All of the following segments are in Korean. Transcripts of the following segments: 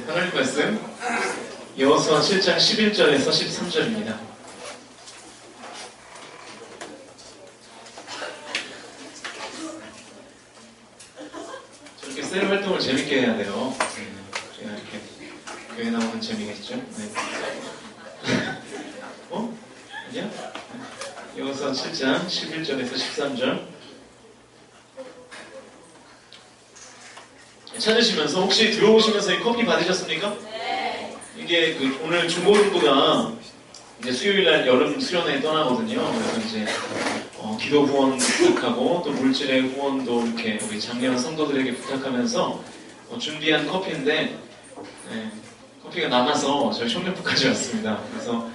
하나님 말씀 여호수아 7장 11절에서 13절입니다. 저렇게 셀 활동을 재밌게 해야 돼요. 제가 이렇게 교회 나오는 재미겠죠? 네. 아니야? 여호수아 7장 11절에서 13절 찾으시면서 혹시 들어오시면서 이 커피 받으셨습니까? 네. 이게 오늘 중고등부가 이제 수요일날 여름 수련회에 떠나거든요. 그래서 이제 기도 후원 부탁하고 또 물질의 후원도 이렇게 우리 작년 성도들에게 부탁하면서 준비한 커피인데 네, 커피가 남아서 저희 청년부까지 왔습니다. 그래서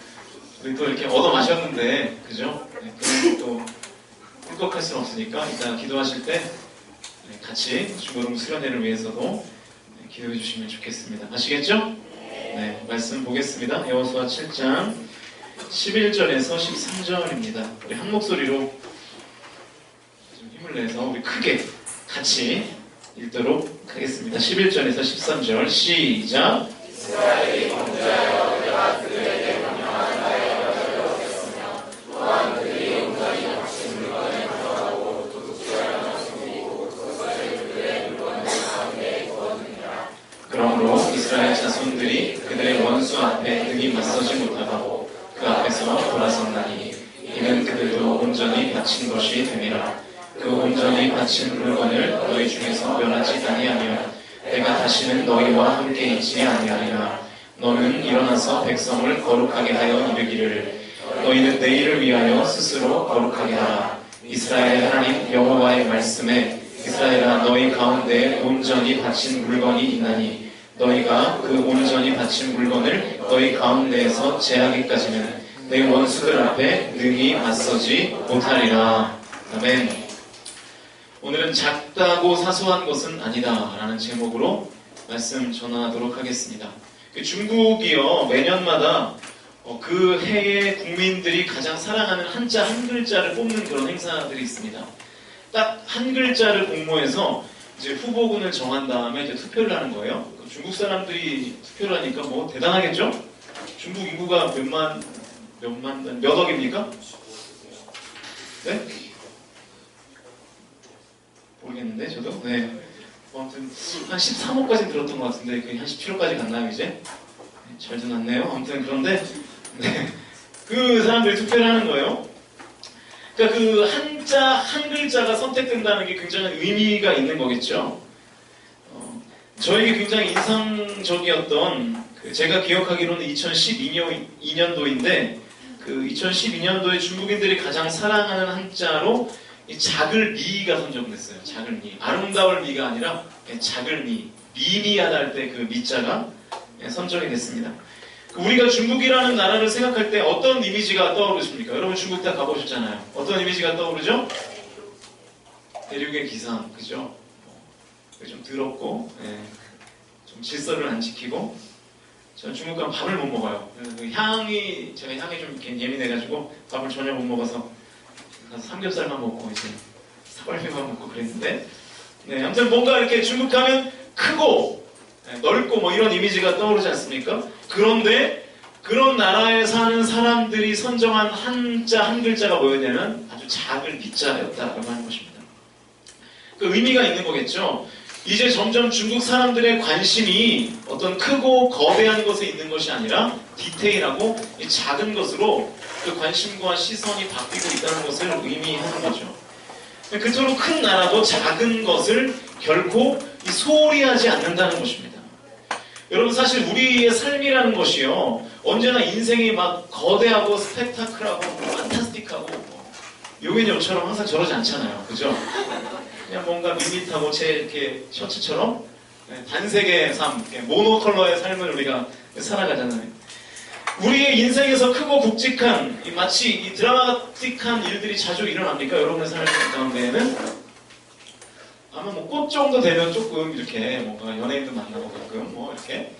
우리 또 이렇게 얻어 마셨는데 그죠? 네, 그런 것도 꿀꺽할 수는 없으니까 이따 기도하실 때 같이 중고등 수련회를 위해서도 기도해 주시면 좋겠습니다. 아시겠죠? 네, 말씀 보겠습니다. 여호수아 7장 11절에서 13절입니다. 우리 한 목소리로 좀 힘을 내서 우리 크게 같이 읽도록 하겠습니다. 11절에서 13절 시작. 이스라엘이 범죄하여 내가 그들에게 명령한 나의 여자를 어겼으며 또한 그들이 온전히 박신 물건을 가져가고 도둑질하며 숨기고 그것을 그들의 물건 가운데 두었느니라. 그러므로 이스라엘 자손들이 그들의 원수 앞에 능히 맞서지 못하고 그 앞에서 돌아섰나니 이는 그들도 온전히 바친 것이 됨이라. 그 온전히 바친 물건을 너희 중에서 멸하지 아니하며 내가 다시는 너희와 함께 있지 아니하리라. 너는 일어나서 백성을 거룩하게 하여 이르기를 너희는 내일을 위하여 스스로 거룩하게 하라. 이스라엘의 하나님 여호와의 말씀에 이스라엘아 너희 가운데 온전히 바친 물건이 있나니 너희가 그 온전히 바친 물건을 너희 가운데에서 제하기까지는 내 원수들 앞에 능히 맞서지 못하리라. 아멘. 오늘은 작다고 사소한 것은 아니다 라는 제목으로 말씀 전하도록 하겠습니다. 중국이요 매년마다 그 해의 국민들이 가장 사랑하는 한자 한 글자를 뽑는 그런 행사들이 있습니다. 딱 한 글자를 공모해서 이제 후보군을 정한 다음에 이제 투표를 하는 거예요. 중국 사람들이 투표를 하니까 뭐 대단하겠죠? 중국 인구가 몇 억입니까? 네? 모르겠는데 저도? 네. 아무튼 한 13호까지 들었던 것 같은데 그게 한 17호까지 갔나요 이제? 네, 잘 지났네요. 아무튼 그런데 네. 그 사람들이 투표를 하는 거예요. 그러니까 그 한자 한 글자가 선택된다는 게 굉장히 의미가 있는 거겠죠. 저에게 굉장히 인상적이었던 제가 기억하기로는 2012년도인데 그 2012년도에 중국인들이 가장 사랑하는 한자로 이 작을미가 선정됐어요. 작을미. 아름다울 미가 아니라 작을미. 미미하다 할 때 그 미자가 선정이 됐습니다. 우리가 중국이라는 나라를 생각할 때 어떤 이미지가 떠오르십니까? 여러분 중국 다 가보셨잖아요. 어떤 이미지가 떠오르죠? 대륙의 기상, 그죠? 좀 더럽고, 좀 질서를 안 지키고, 저는 중국 가면 밥을 못 먹어요. 제가 향이 좀 이렇게 예민해가지고 밥을 전혀 못 먹어서 가서 삼겹살만 먹고 이제 사발면만 먹고 그랬는데, 네, 아무튼 뭔가 이렇게 중국 가면 크고 넓고 뭐 이런 이미지가 떠오르지 않습니까? 그런데 그런 나라에 사는 사람들이 선정한 한자 한 글자가 뭐였냐면 아주 작은 미자였다라고 하는 것입니다. 그 의미가 있는 거겠죠. 이제 점점 중국 사람들의 관심이 어떤 크고 거대한 것에 있는 것이 아니라 디테일하고 이 작은 것으로 그 관심과 시선이 바뀌고 있다는 것을 의미하는 거죠. 그토록 큰 나라도 작은 것을 결코 소홀히 하지 않는다는 것입니다. 여러분 사실 우리의 삶이라는 것이요 언제나 인생이 막 거대하고 스펙타클하고 판타스틱하고 요괴녀처럼 항상 저러지 않잖아요. 그죠? 그냥 뭔가 밋밋하고 제 이렇게 셔츠처럼 단색의 삶, 모노컬러의 삶을 우리가 살아가잖아요. 우리의 인생에서 크고 굵직한 마치 이 드라마틱한 일들이 자주 일어납니까? 여러분의 삶 가운데에는 아마 뭐 꽃 정도 되면 조금 이렇게 뭔가 연예인도 만나고 가끔 뭐 이렇게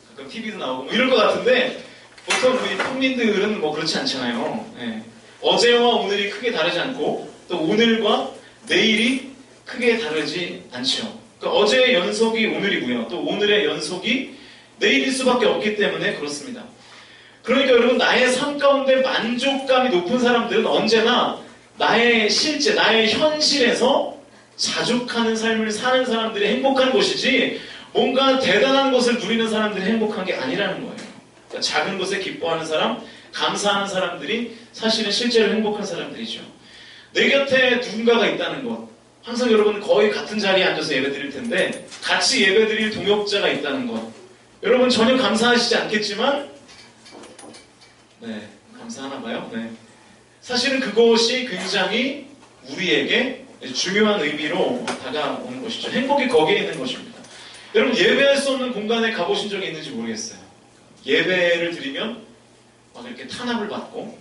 가끔 TV도 나오고 뭐 이럴 것 같은데 보통 우리 평민들은 뭐 그렇지 않잖아요. 어제와 오늘이 크게 다르지 않고 또 오늘과 내일이 크게 다르지 않죠. 그러니까 어제의 연속이 오늘이고요. 또 오늘의 연속이 내일일 수밖에 없기 때문에 그렇습니다. 그러니까 여러분, 나의 삶 가운데 만족감이 높은 사람들은 언제나 나의 실제, 나의 현실에서 자족하는 삶을 사는 사람들이 행복한 것이지, 뭔가 대단한 것을 누리는 사람들이 행복한 게 아니라는 거예요. 그러니까 작은 것에 기뻐하는 사람, 감사하는 사람들이 사실은 실제로 행복한 사람들이죠. 내 곁에 누군가가 있다는 것, 항상 여러분 거의 같은 자리에 앉아서 예배 드릴 텐데 같이 예배 드릴 동역자가 있다는 것, 여러분 전혀 감사하시지 않겠지만 네, 감사하나 봐요. 네. 사실은 그것이 굉장히 우리에게 중요한 의미로 다가오는 것이죠. 행복이 거기에 있는 것입니다. 여러분, 예배할 수 없는 공간에 가보신 적이 있는지 모르겠어요. 예배를 드리면 막 이렇게 탄압을 받고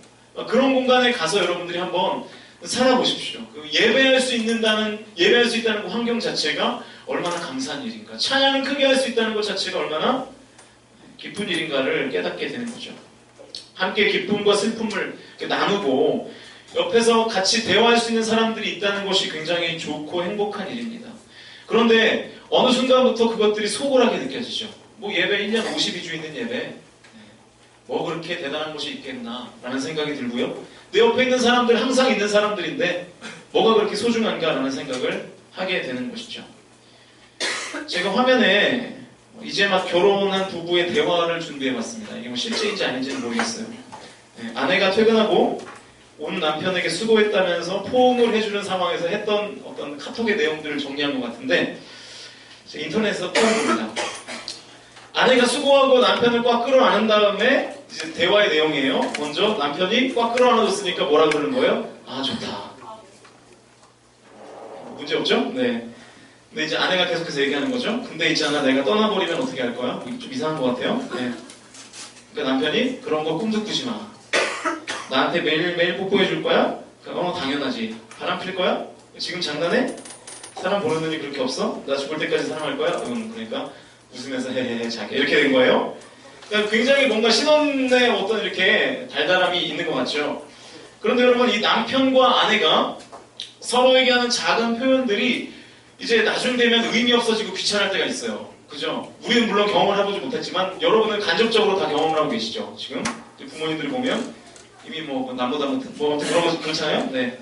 그런 공간에 가서 여러분들이 한번 살아보십시오. 예배할 수 있다는 그 환경 자체가 얼마나 감사한 일인가, 찬양을 크게 할 수 있다는 것 자체가 얼마나 기쁜 일인가를 깨닫게 되는 거죠. 함께 기쁨과 슬픔을 나누고 옆에서 같이 대화할 수 있는 사람들이 있다는 것이 굉장히 좋고 행복한 일입니다. 그런데 어느 순간부터 그것들이 소홀하게 느껴지죠. 뭐 예배 1년 52주 있는 예배, 뭐 그렇게 대단한 것이 있겠나 라는 생각이 들고요. 내 옆에 있는 사람들 항상 있는 사람들인데 뭐가 그렇게 소중한가 라는 생각을 하게 되는 것이죠. 제가 화면에 이제 막 결혼한 부부의 대화를 준비해봤습니다. 이게 뭐 실제인지 아닌지는 모르겠어요. 아내가 퇴근하고 온 남편에게 수고했다면서 포옹을 해주는 상황에서 했던 어떤 카톡의 내용들을 정리한 것 같은데, 인터넷에서 봅니다. 아내가 수고하고 남편을 꽉 끌어안은 다음에 이제 대화의 내용이에요. 먼저 남편이 꽉 끌어안아줬으니까 뭐라 그러는 거예요? 아, 좋다. 문제 없죠? 네. 근데 이제 아내가 계속해서 얘기하는 거죠. 근데 있잖아, 내가 떠나버리면 어떻게 할 거야? 이게 좀 이상한 것 같아요. 네. 그러니까 남편이 그런 거 꿈도 꾸지 마. 나한테 매일매일 뽀뽀해 줄 거야? 당연하지. 바람 필 거야? 지금 장난해? 사람 보는 눈이 그렇게 없어? 나 죽을 때까지 사랑할 거야? 그러니까 웃으면서 헤헤헤 자기 이렇게 된 거예요. 그러니까 굉장히 뭔가 신혼의 어떤 이렇게 달달함이 있는 것 같죠. 그런데 여러분, 이 남편과 아내가 서로에게 하는 작은 표현들이 이제 나중 되면 의미 없어지고 귀찮을 때가 있어요. 그죠? 우리는 물론 경험을 해보지 못했지만 여러분은 간접적으로 다 경험을 하고 계시죠. 지금 부모님들을 보면 이미 뭐 남보다 뭐 그런 거 그렇잖아요. 네.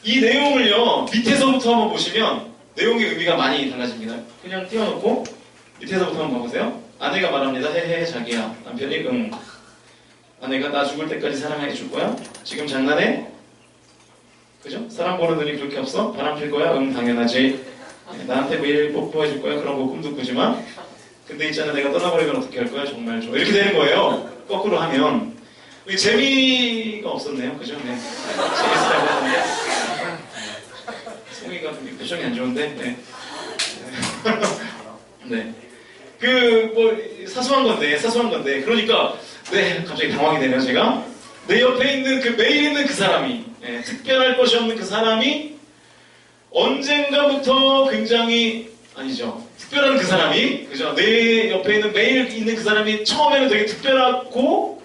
이 내용을요 밑에서부터 한번 보시면 내용의 의미가 많이 달라집니다. 그냥 띄워놓고 밑에서부터 한번 봐보세요. 아내가 말합니다. 헤헤 자기야. 남편이 응. 아내가 나 죽을 때까지 사랑해 줄 거야? 지금 장난해? 그죠? 사람 보는 눈이 그렇게 없어? 바람 필 거야? 응 당연하지. 나한테 매일 뽀뽀해 줄 거야? 그런 거 꿈도 꾸지 마. 근데 있잖아, 내가 떠나버리면 어떻게 할 거야? 정말 좋아. 이렇게 되는 거예요. 거꾸로 하면. 재미가 없었네요. 그죠? 네. 재밌으라고 하는데 송이가 표정이 안 좋은데. 네. 네. 사소한 건데 그러니까 네, 갑자기 당황이 되네요. 제가 내 옆에 있는 매일 있는 그 사람이, 특별할 것이 없는 그 사람이 언젠가부터 굉장히, 아니죠, 특별한 그 사람이, 그죠? 내 옆에 있는 매일 있는 그 사람이 처음에는 되게 특별하고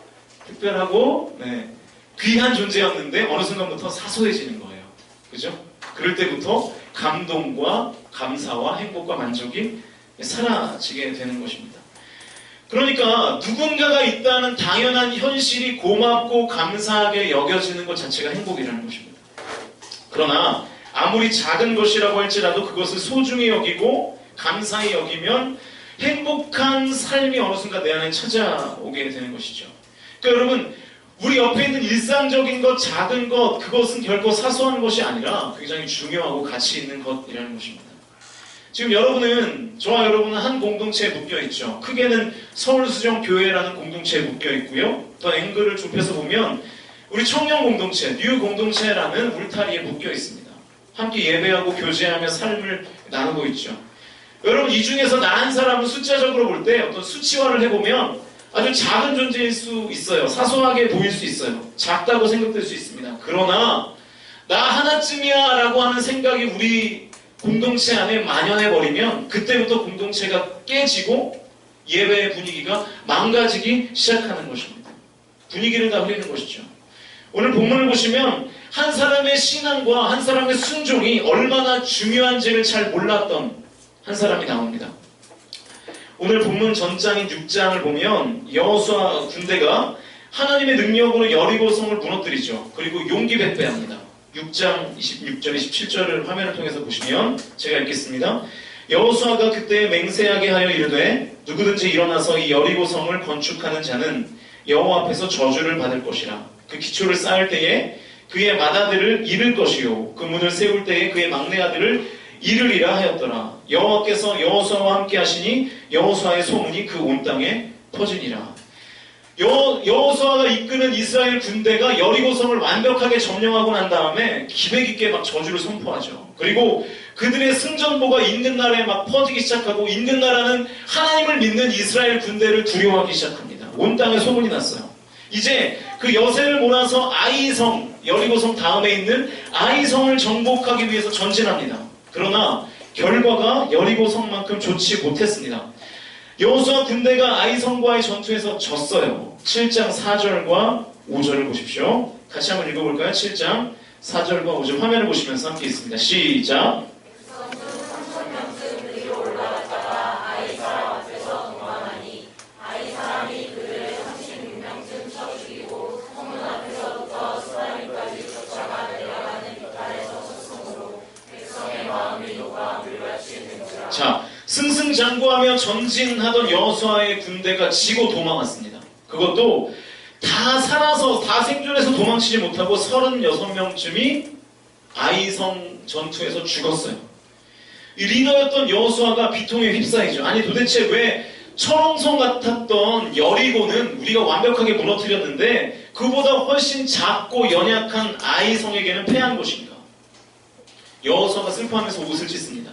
네, 귀한 존재였는데 어느 순간부터 사소해지는 거예요. 그죠? 그럴 때부터 감동과 감사와 행복과 만족이 사라지게 되는 것입니다. 그러니까 누군가가 있다는 당연한 현실이 고맙고 감사하게 여겨지는 것 자체가 행복이라는 것입니다. 그러나 아무리 작은 것이라고 할지라도 그것을 소중히 여기고 감사히 여기면 행복한 삶이 어느 순간 내 안에 찾아오게 되는 것이죠. 그러니까 여러분, 우리 옆에 있는 일상적인 것, 작은 것, 그것은 결코 사소한 것이 아니라 굉장히 중요하고 가치 있는 것이라는 것입니다. 지금 저와 여러분은 한 공동체에 묶여 있죠. 크게는 서울수정교회라는 공동체에 묶여 있고요. 더 앵글을 좁혀서 보면 우리 청년 공동체, 뉴 공동체라는 울타리에 묶여 있습니다. 함께 예배하고 교제하며 삶을 나누고 있죠. 여러분, 이 중에서 나 한 사람을 숫자적으로 볼 때 어떤 수치화를 해보면 아주 작은 존재일 수 있어요. 사소하게 보일 수 있어요. 작다고 생각될 수 있습니다. 그러나 나 하나쯤이야 라고 하는 생각이 우리 공동체 안에 만연해버리면 그때부터 공동체가 깨지고 예배의 분위기가 망가지기 시작하는 것입니다. 분위기를 다 흐리는 것이죠. 오늘 본문을 보시면 한 사람의 신앙과 한 사람의 순종이 얼마나 중요한지를 잘 몰랐던 한 사람이 나옵니다. 오늘 본문 전장인 6장을 보면 여호수아 군대가 하나님의 능력으로 여리고성을 무너뜨리죠. 그리고 용기 백배합니다. 6장 26절, 27절을 화면을 통해서 보시면 제가 읽겠습니다. 여호수아가 그때 맹세하게 하여 이르되 누구든지 일어나서 이 여리고성을 건축하는 자는 여호와 앞에서 저주를 받을 것이라. 그 기초를 쌓을 때에 그의 맏아들을 잃을 것이요 그 문을 세울 때에 그의 막내 아들을 잃으리라 하였더라. 여호와께서 여호수아와 함께 하시니 여호수아의 소문이 그 온 땅에 퍼지니라. 여호수아가 이끄는 이스라엘 군대가 여리고성을 완벽하게 점령하고 난 다음에 기백 있게 막 저주를 선포하죠. 그리고 그들의 승전보가 있는 나라에 막 퍼지기 시작하고, 있는 나라는 하나님을 믿는 이스라엘 군대를 두려워하기 시작합니다. 온 땅에 소문이 났어요. 이제 그 여세를 몰아서 아이성, 여리고성 다음에 있는 아이성을 정복하기 위해서 전진합니다. 그러나 결과가 여리고성만큼 좋지 못했습니다. 여호수아 군대가 아이성과의 전투에서 졌어요. 7장 4절과 5절을 보십시오. 같이 한번 읽어볼까요? 7장 4절과 5절 화면을 보시면서 함께 있습니다. 시작. 자, 승승장구하며 전진하던 여호수아의 군대가 지고 도망왔습니다. 그것도 다 살아서, 다 생존해서 도망치지 못하고 36명쯤이 아이성 전투에서 죽었어요. 이 리더였던 여호수아가 비통에 휩싸이죠. 아니 도대체 왜 철옹성 같았던 여리고는 우리가 완벽하게 무너뜨렸는데 그보다 훨씬 작고 연약한 아이성에게는 패한 것인가? 여호수아가 슬퍼하면서 옷을 찢습니다.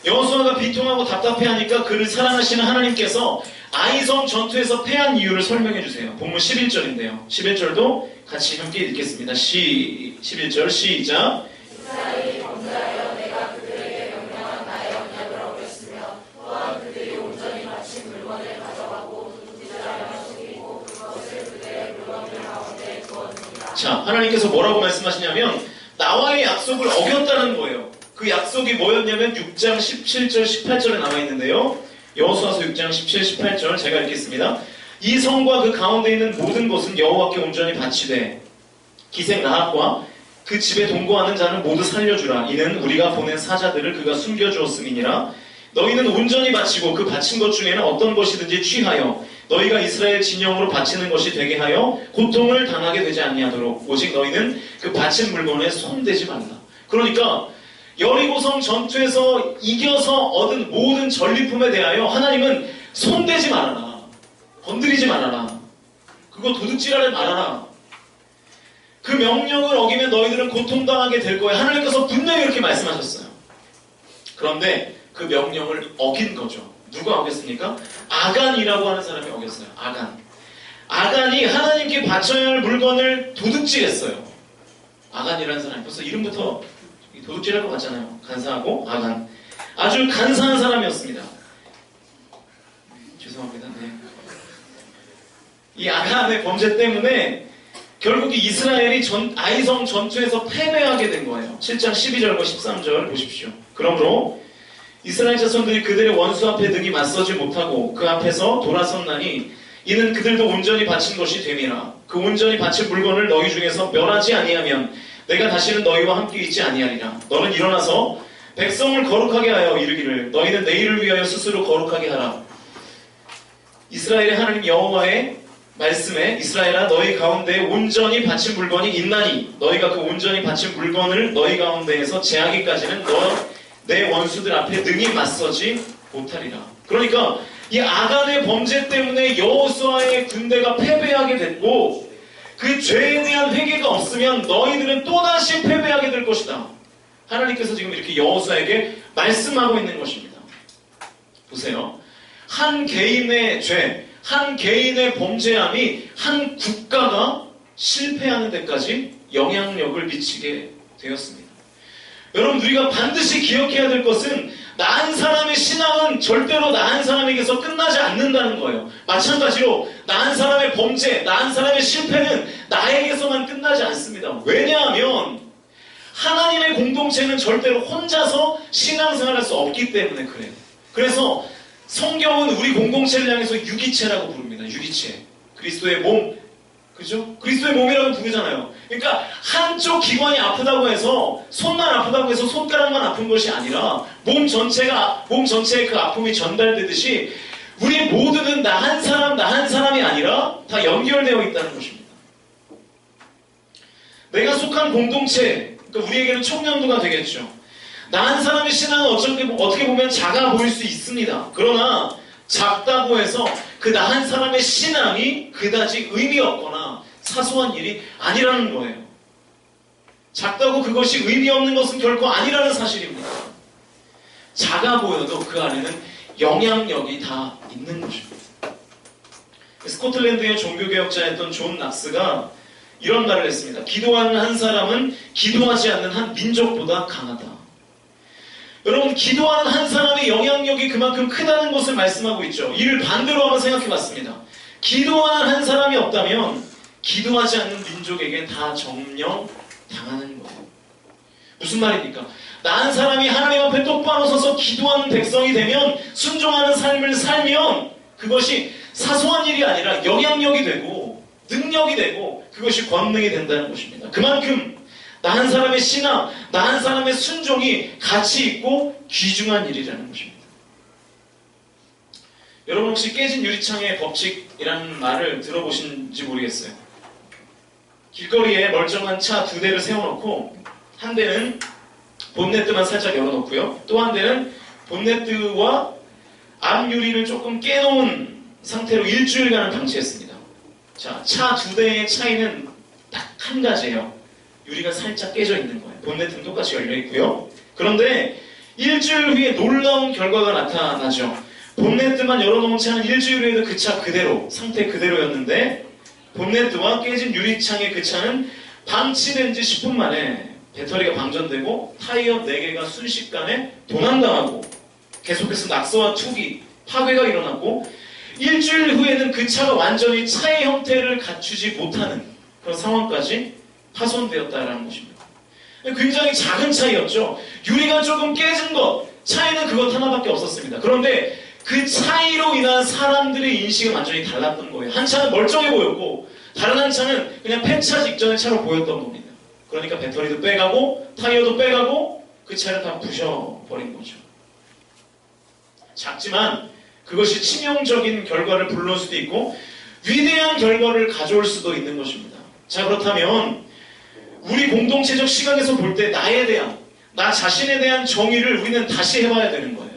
여호수아가 비통하고 답답해하니까 그를 사랑하시는 하나님께서 아이성 전투에서 패한 이유를 설명해 주세요. 본문 11절인데요. 11절도 같이 함께 읽겠습니다. 11절 시작. 이스라엘이 범죄하여 내가 그들에게 명령한 나의 언약을 어겼으며 또한 그들이 온전히 바친 물건을 가져가고 도둑질하며 속이고 그것을 그들의 물건들 가운데 두었느니라. 자, 하나님께서 뭐라고 말씀하시냐면 나와의 약속을 어겼다는 거예요. 그 약속이 뭐였냐면 6장 17절 18절에 나와 있는데요. 여호수아서 6장 17, 18절 제가 읽겠습니다. 이 성과 그 가운데 있는 모든 것은 여호와께 온전히 바치되 기생 라합과 그 집에 동거하는 자는 모두 살려주라. 이는 우리가 보낸 사자들을 그가 숨겨주었음이니라. 너희는 온전히 바치고 그 바친 것 중에는 어떤 것이든지 취하여 너희가 이스라엘 진영으로 바치는 것이 되게 하여 고통을 당하게 되지 아니하도록 오직 너희는 그 바친 물건에 손대지 말라. 그러니까 여리고성 전투에서 이겨서 얻은 모든 전리품에 대하여 하나님은 손대지 말아라. 건드리지 말아라. 그거 도둑질하지 말아라. 그 명령을 어기면 너희들은 고통당하게 될 거야. 하나님께서 분명히 이렇게 말씀하셨어요. 그런데 그 명령을 어긴 거죠. 누가 어겼습니까? 아간이라고 하는 사람이 어겼어요. 아간이 하나님께 바쳐야 할 물건을 도둑질했어요. 아간이라는 사람이 벌써 이름부터 도둑질할 것 같잖아요. 간사하고 아간. 아주 간사한 사람이었습니다. 죄송합니다. 네. 이 아간의 범죄 때문에 결국 이스라엘이 아이성 전투에서 패배하게 된 거예요. 7장 12절과 13절 보십시오. 그러므로 이스라엘 자손들이 그들의 원수 앞에 능히 맞서지 못하고 그 앞에서 돌아섰나니 이는 그들도 온전히 바친 것이 됨이라. 그 온전히 바친 물건을 너희 중에서 멸하지 아니하면 내가 다시는 너희와 함께 있지 아니하리라. 너는 일어나서 백성을 거룩하게 하여 이르기를 너희는 내일을 위하여 스스로 거룩하게 하라. 이스라엘의 하나님 여호와의 말씀에 이스라엘아 너희 가운데 온전히 바친 물건이 있나니 너희가 그 온전히 바친 물건을 너희 가운데에서 제하기까지는 내 원수들 앞에 능히 맞서지 못하리라. 그러니까 이 아간의 범죄 때문에 여호수아의 군대가 패배하게 됐고 그 죄에 대한 회개가 없으면 너희들은 또다시 패배하게 될 것이다. 하나님께서 지금 이렇게 여호수아에게 말씀하고 있는 것입니다. 보세요. 한 개인의 죄, 한 개인의 범죄함이 한 국가가 실패하는 데까지 영향력을 미치게 되었습니다. 여러분, 우리가 반드시 기억해야 될 것은 나은 사람의 신앙은 절대로 나은 사람에게서 끝나지 않는다는 거예요. 마찬가지로 나은 사람의 범죄, 나은 사람의 실패는 나에게서만 끝나지 않습니다. 왜냐하면 하나님의 공동체는 절대로 혼자서 신앙생활할 수 없기 때문에 그래요. 그래서 성경은 우리 공동체를 향해서 유기체라고 부릅니다. 유기체. 그리스도의 몸. 그죠? 그리스도의 몸이라고 부르잖아요. 그러니까 한쪽 기관이 아프다고 해서 손만 아프다고 해서 손가락만 아픈 것이 아니라 몸 전체에 그 아픔이 전달되듯이 우리 모두는 나 한 사람이 아니라 다 연결되어 있다는 것입니다. 내가 속한 공동체, 그러니까 우리에게는 청년도가 되겠죠. 나 한 사람의 신앙은 어떻게 보면 작아 보일 수 있습니다. 그러나 작다고 해서 그 나 한 사람의 신앙이 그다지 의미 없거나 사소한 일이 아니라는 거예요. 작다고 그것이 의미 없는 것은 결코 아니라는 사실입니다. 작아 보여도 그 안에는 영향력이 다 있는 것입니다. 스코틀랜드의 종교개혁자였던 존 낙스가 이런 말을 했습니다. 기도하는 한 사람은 기도하지 않는 한 민족보다 강하다. 여러분, 기도하는 한 사람의 영향력이 그만큼 크다는 것을 말씀하고 있죠. 이를 반대로 한번 생각해 봤습니다. 기도하는 한 사람이 없다면 기도하지 않는 민족에게 다 점령 당하는 거예요. 무슨 말입니까? 나 한 사람이 하나님 앞에 똑바로 서서 기도하는 백성이 되면, 순종하는 삶을 살면 그것이 사소한 일이 아니라 영향력이 되고 능력이 되고 그것이 권능이 된다는 것입니다. 그만큼 나 한 사람의 신앙, 나 한 사람의 순종이 가치 있고 귀중한 일이라는 것입니다. 여러분 혹시 깨진 유리창의 법칙이라는 말을 들어보신지 모르겠어요. 길거리에 멀쩡한 차 2대를 세워놓고 한 대는 본네트만 살짝 열어놓고요. 또 한 대는 본네트와 앞 유리를 조금 깨놓은 상태로 일주일간을 방치했습니다. 자, 차 2대의 차이는 딱 한 가지예요. 유리가 살짝 깨져 있는 거예요. 본네트는 똑같이 열려 있고요. 그런데 일주일 후에 놀라운 결과가 나타나죠. 본네트만 열어놓은 차는 일주일 후에도 그 차 그대로, 상태 그대로였는데 본네트와 깨진 유리창의 그 차는 방치된 지 10분 만에 배터리가 방전되고 타이어 4개가 순식간에 도난당하고 계속해서 낙서와 투기, 파괴가 일어났고 일주일 후에는 그 차가 완전히 차의 형태를 갖추지 못하는 그런 상황까지 파손되었다라는 것입니다. 굉장히 작은 차이였죠. 유리가 조금 깨진 것, 차이는 그것 하나밖에 없었습니다. 그런데 그 차이로 인한 사람들의 인식은 완전히 달랐던 거예요. 한 차는 멀쩡해 보였고 다른 한 차는 그냥 폐차 직전의 차로 보였던 겁니다. 그러니까 배터리도 빼가고 타이어도 빼가고 그 차를 다 부셔버린 거죠. 작지만 그것이 치명적인 결과를 불러올 수도 있고 위대한 결과를 가져올 수도 있는 것입니다. 자, 그렇다면 우리 공동체적 시각에서 볼 때 나에 대한, 나 자신에 대한 정의를 우리는 다시 해봐야 되는 거예요.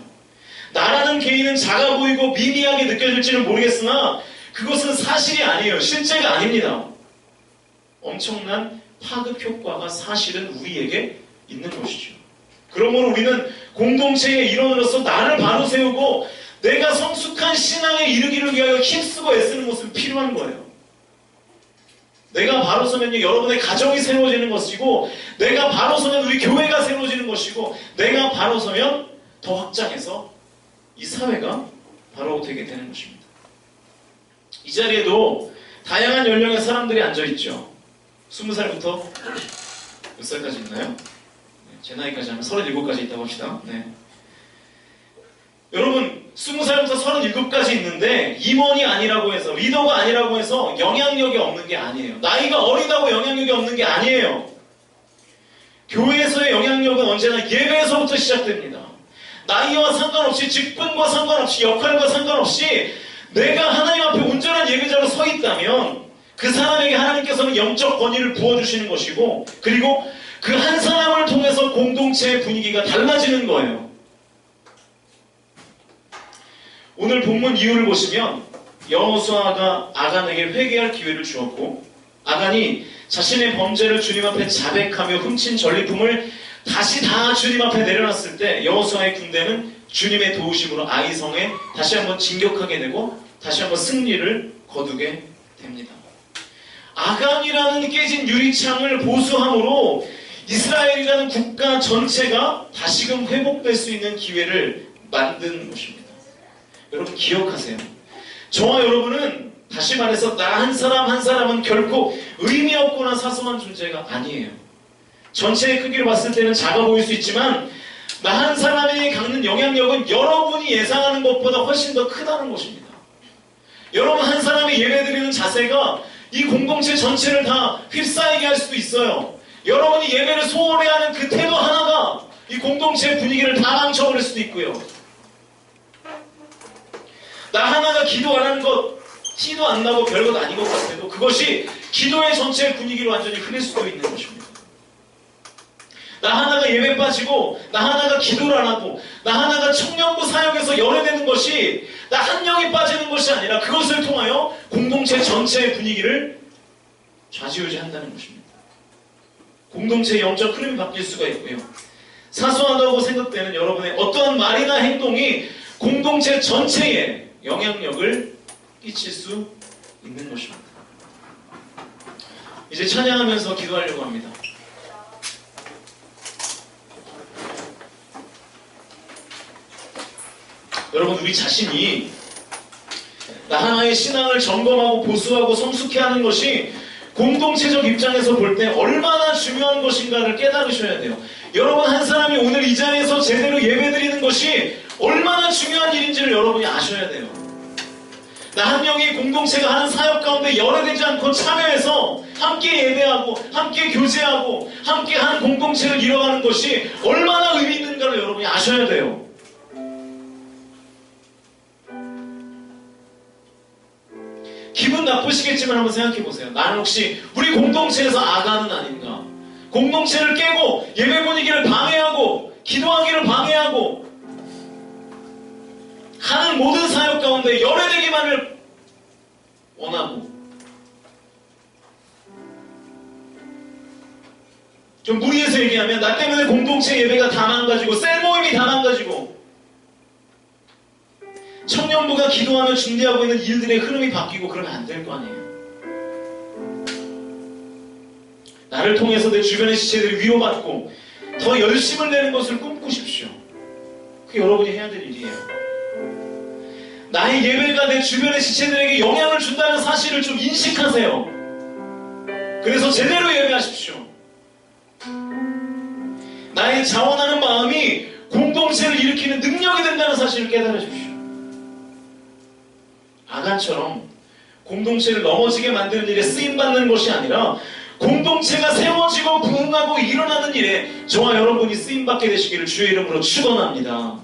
나라는 개인은 작아 보이고 미미하게 느껴질지는 모르겠으나 그것은 사실이 아니에요. 실제가 아닙니다. 엄청난 파급 효과가 사실은 우리에게 있는 것이죠. 그러므로 우리는 공동체의 일원으로서 나를 바로 세우고 내가 성숙한 신앙에 이르기를 위하여 힘쓰고 애쓰는 것은 필요한 거예요. 내가 바로 서면요, 여러분의 가정이 새로워지는 것이고, 내가 바로 서면 우리 교회가 새로워지는 것이고, 내가 바로 서면 더 확장해서 이 사회가 바로 되게 되는 것입니다. 이 자리에도 다양한 연령의 사람들이 앉아있죠. 20살부터 몇 살까지 있나요? 제 나이까지 하면 37까지 있다고 합시다. 네. 여러분, 20살부터 37까지 있는데 임원이 아니라고 해서, 리더가 아니라고 해서 영향력이 없는 게 아니에요. 나이가 어리다고 영향력이 없는 게 아니에요. 교회에서의 영향력은 언제나 예배에서부터 시작됩니다. 나이와 상관없이, 직분과 상관없이, 역할과 상관없이 내가 하나님 앞에 온전한 예배자로 서 있다면 그 사람에게 하나님께서는 영적 권위를 부어주시는 것이고, 그리고 그 한 사람을 통해서 공동체의 분위기가 달라지는 거예요. 오늘 본문 이유를 보시면 여호수아가 아간에게 회개할 기회를 주었고, 아간이 자신의 범죄를 주님 앞에 자백하며 훔친 전리품을 다시 다 주님 앞에 내려놨을 때 여호수아의 군대는 주님의 도우심으로 아이성에 다시 한번 진격하게 되고 다시 한번 승리를 거두게 됩니다. 아간이라는 깨진 유리창을 보수함으로 이스라엘이라는 국가 전체가 다시금 회복될 수 있는 기회를 만든 것입니다. 여러분 기억하세요. 저와 여러분은 다시 말해서 나 한 사람 한 사람은 결코 의미 없거나 사소한 존재가 아니에요. 전체의 크기를 봤을 때는 작아 보일 수 있지만 나 한 사람에게 갖는 영향력은 여러분이 예상하는 것보다 훨씬 더 크다는 것입니다. 여러분 한 사람이 예배드리는 자세가 이 공동체 전체를 다 휩싸이게 할 수도 있어요. 여러분이 예배를 소홀히 하는 그 태도 하나가 이 공동체의 분위기를 다 망쳐버릴 수도 있고요. 나 하나가 기도 안 하는 것 티도 안 나고 별것 아닌 것 같아도 그것이 기도의 전체 분위기를 완전히 흐릴 수도 있는 것입니다. 나 하나가 예배 빠지고 나 하나가 기도를 안 하고 나 하나가 청년부 사역에서 열애되는 것이 나 한 명이 빠지는 것이 아니라 그것을 통하여 공동체 전체의 분위기를 좌지우지한다는 것입니다. 공동체의 영적 흐름이 바뀔 수가 있고요. 사소하다고 생각되는 여러분의 어떠한 말이나 행동이 공동체 전체에 영향력을 끼칠 수 있는 것입니다. 이제 찬양하면서 기도하려고 합니다. 여러분 우리 자신이 나 하나의 신앙을 점검하고 보수하고 성숙해 하는 것이 공동체적 입장에서 볼 때 얼마나 중요한 것인가를 깨달으셔야 돼요. 여러분 한 사람이 오늘 이 자리에서 제대로 예배드리는 것이 얼마나 중요한 일인지를 여러분이 아셔야 돼요. 나 한 명이 공동체가 하는 사역 가운데 열애되지 않고 참여해서 함께 예배하고 함께 교제하고 함께 하는 공동체를 이뤄가는 것이 얼마나 의미 있는가를 여러분이 아셔야 돼요. 기분 나쁘시겠지만 한번 생각해 보세요. 나는 혹시 우리 공동체에서 아가는 아닌가? 공동체를 깨고 예배 분위기를 방해하고 기도하기를 방해하고 하는 모든 사역 가운데 열애되기만을 원하고 좀 무리해서 얘기하면 나 때문에 공동체 예배가 다 망가지고 셀 모임이 다 망가지고 청년부가 기도하며 준비하고 있는 일들의 흐름이 바뀌고 그러면 안 될 거 아니에요. 나를 통해서 내 주변의 지체들이 위로받고 더 열심을 내는 것을 꿈꾸십시오. 그게 여러분이 해야 될 일이에요. 나의 예배가 내 주변의 지체들에게 영향을 준다는 사실을 좀 인식하세요. 그래서 제대로 예배하십시오. 나의 자원하는 마음이 공동체를 일으키는 능력이 된다는 사실을 깨달으십시오. 아간처럼 공동체를 넘어지게 만드는 일에 쓰임받는 것이 아니라 공동체가 세워지고 부흥하고 일어나는 일에 저와 여러분이 쓰임받게 되시기를 주의 이름으로 축원합니다.